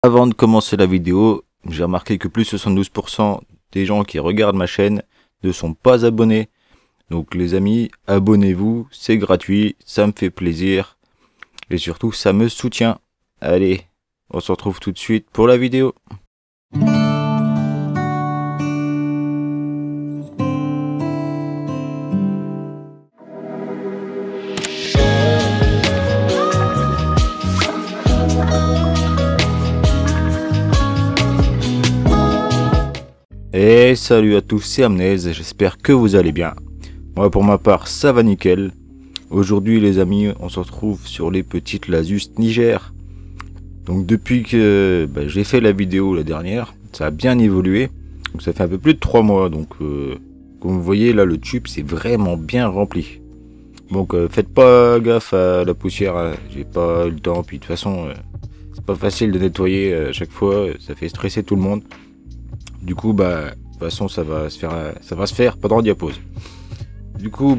Avant de commencer la vidéo, j'ai remarqué que plus de 72% des gens qui regardent ma chaîne ne sont pas abonnés. Donc les amis, abonnez-vous, c'est gratuit, ça me fait plaisir et surtout ça me soutient. Allez, on se retrouve tout de suite pour la vidéo. Et salut à tous, c'est Amnez, j'espère que vous allez bien. Moi pour ma part ça va nickel. Aujourd'hui les amis, on se retrouve sur les petites Lasus Niger. Donc depuis que j'ai fait la vidéo la dernière, ça a bien évolué. Donc ça fait un peu plus de 3 mois, donc comme vous voyez là le tube c'est vraiment bien rempli. Donc faites pas gaffe à la poussière, hein. J'ai pas eu le temps, puis de toute façon c'est pas facile de nettoyer à chaque fois, ça fait stresser tout le monde. Du coup, de toute façon, ça va se faire pendant diapose. Du coup,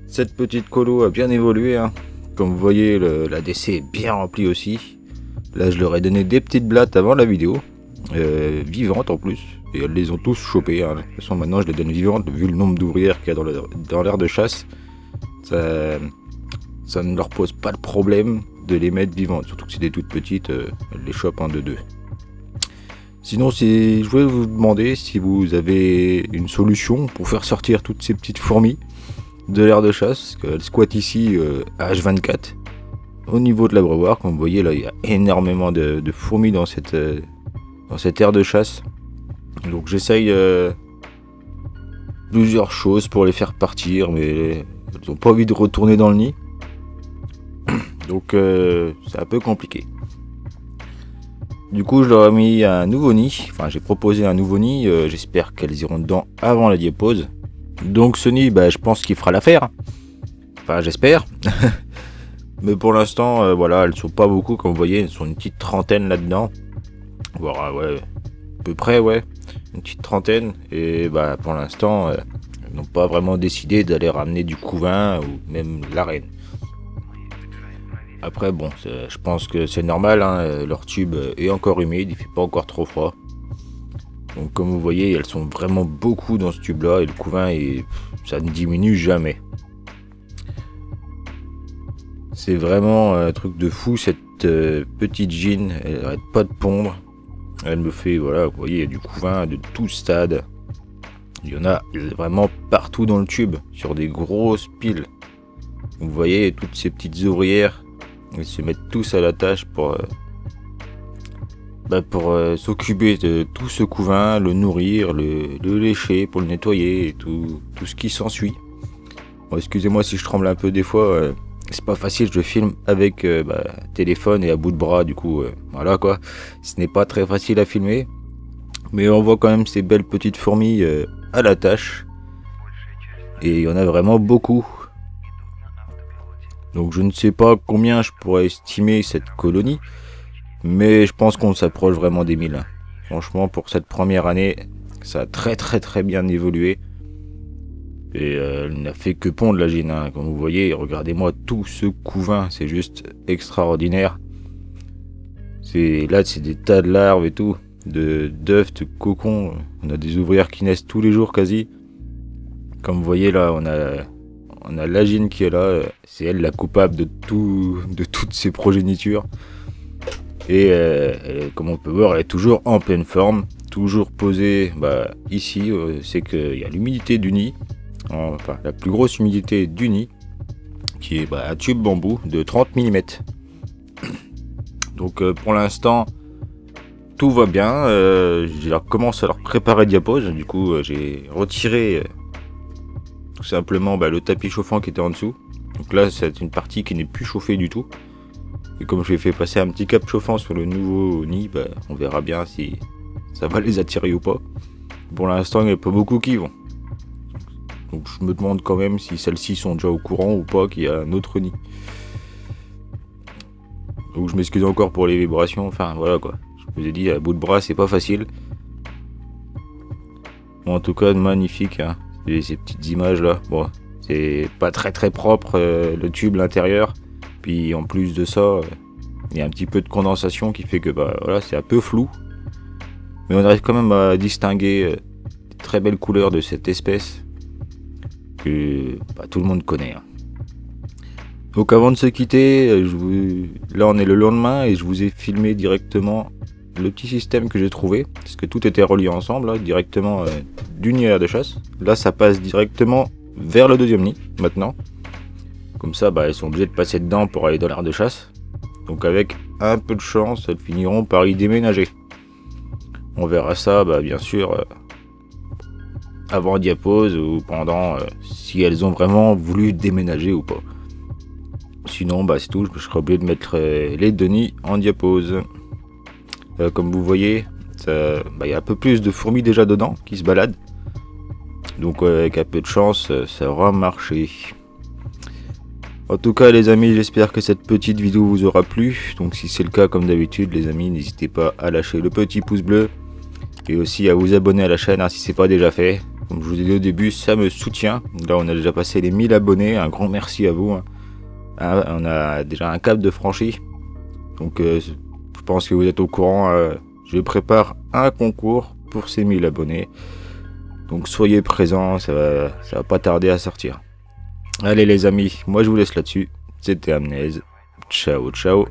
cette petite colo a bien évolué, hein. Comme vous voyez, la DC est bien remplie aussi. Là, je leur ai donné des petites blattes avant la vidéo, vivantes en plus, et elles les ont tous chopées, hein. De toute façon, maintenant, je les donne vivantes, vu le nombre d'ouvrières qu'il y a dans l'aire de chasse. Ça ne leur pose pas de problème de les mettre vivantes, surtout que c'est des toutes petites, elles les chopent un de deux. Sinon, je voulais vous demander si vous avez une solution pour faire sortir toutes ces petites fourmis de l'aire de chasse, parce qu'elles squattent ici H24. Au niveau de l'abreuvoir, comme vous voyez là, il y a énormément de fourmis dans cette aire de chasse. Donc j'essaye plusieurs choses pour les faire partir, mais elles n'ont pas envie de retourner dans le nid. Donc c'est un peu compliqué. Du coup, je leur ai mis un nouveau nid. Enfin, j'ai proposé un nouveau nid. J'espère qu'elles iront dedans avant la diapose. Donc, ce nid, je pense qu'il fera l'affaire. Enfin, j'espère. Mais pour l'instant, voilà, elles sont pas beaucoup, comme vous voyez. Elles sont une petite trentaine là-dedans. Voilà, ouais, à peu près, ouais. Une petite trentaine. Et pour l'instant, elles n'ont pas vraiment décidé d'aller ramener du couvain ou même la reine. Après bon, je pense que c'est normal, hein, leur tube est encore humide, il fait pas encore trop froid. Donc comme vous voyez, elles sont vraiment beaucoup dans ce tube là et le couvain ça ne diminue jamais. C'est vraiment un truc de fou cette petite gine, elle arrête pas de pondre. Elle me fait, voilà, vous voyez, il y a du couvain de tout stade. Il y en a vraiment partout dans le tube, sur des grosses piles. Vous voyez toutes ces petites ouvrières. Ils se mettent tous à la tâche pour s'occuper de tout ce couvain, le nourrir, le lécher, pour le nettoyer et tout ce qui s'ensuit. Bon, excusez-moi si je tremble un peu des fois, c'est pas facile, je filme avec téléphone et à bout de bras, du coup voilà quoi, ce n'est pas très facile à filmer. Mais on voit quand même ces belles petites fourmis à la tâche. Et il y en a vraiment beaucoup. Donc je ne sais pas combien je pourrais estimer cette colonie, mais je pense qu'on s'approche vraiment des 1000. Franchement, pour cette première année, ça a très bien évolué. Et elle n'a fait que pondre la gine, hein. Comme vous voyez, regardez-moi tout ce couvain, c'est juste extraordinaire. Là, c'est des tas de larves et tout, d'œufs, de cocons. On a des ouvrières qui naissent tous les jours quasi. Comme vous voyez là, on a la gine qui est là, c'est elle la coupable de toutes ces progénitures. Et comme on peut voir, elle est toujours en pleine forme, toujours posée ici. C'est qu'il y a l'humidité du nid, enfin la plus grosse humidité du nid, qui est un tube bambou de 30 mm. Donc pour l'instant, tout va bien. Je commence à leur préparer diapose. Du coup, j'ai retiré tout simplement le tapis chauffant qui était en dessous. Donc là c'est une partie qui n'est plus chauffée du tout. Et comme je vais fait passer un petit cap chauffant sur le nouveau nid, on verra bien si ça va les attirer ou pas. Pour l'instant il n'y a pas beaucoup qui vont. Donc je me demande quand même si celles-ci sont déjà au courant ou pas qu'il y a un autre nid. Donc je m'excuse encore pour les vibrations, enfin voilà quoi. Je vous ai dit, à bout de bras c'est pas facile. Bon, en tout cas magnifique, hein. Ces petites images là, bon, c'est pas très propre le tube, l'intérieur, puis en plus de ça Il y a un petit peu de condensation qui fait que bah, voilà, c'est un peu flou. Mais on arrive quand même à distinguer les très belles couleurs de cette espèce que bah, tout le monde connaît. Hein. Donc avant de se quitter, là on est le lendemain et je vous ai filmé directement le petit système que j'ai trouvé. Parce que tout était relié ensemble, là, directement du nid à de chasse. Là ça passe directement vers le deuxième nid maintenant. Comme ça, bah, elles sont obligées de passer dedans pour aller dans l'aire de chasse. Donc avec un peu de chance, elles finiront par y déménager. On verra ça, bah, bien sûr, avant diapause ou pendant, si elles ont vraiment voulu déménager ou pas. Sinon, bah, c'est tout, je serai obligé de mettre les deux nids en diapause. Comme vous voyez, il y a un peu plus de fourmis déjà dedans qui se baladent. Donc avec un peu de chance, ça aura marché. En tout cas les amis, j'espère que cette petite vidéo vous aura plu. Donc si c'est le cas, comme d'habitude les amis, n'hésitez pas à lâcher le petit pouce bleu. Et aussi à vous abonner à la chaîne hein, si c'est pas déjà fait. Comme je vous ai dit au début, ça me soutient. Là on a déjà passé les 1000 abonnés, un grand merci à vous. Hein. On a déjà un cap de franchi. Donc je pense que vous êtes au courant. Je prépare un concours pour ces 1000 abonnés. Donc soyez présents, ça va pas tarder à sortir. Allez les amis, moi je vous laisse là-dessus. C'était Amnez. Ciao, ciao.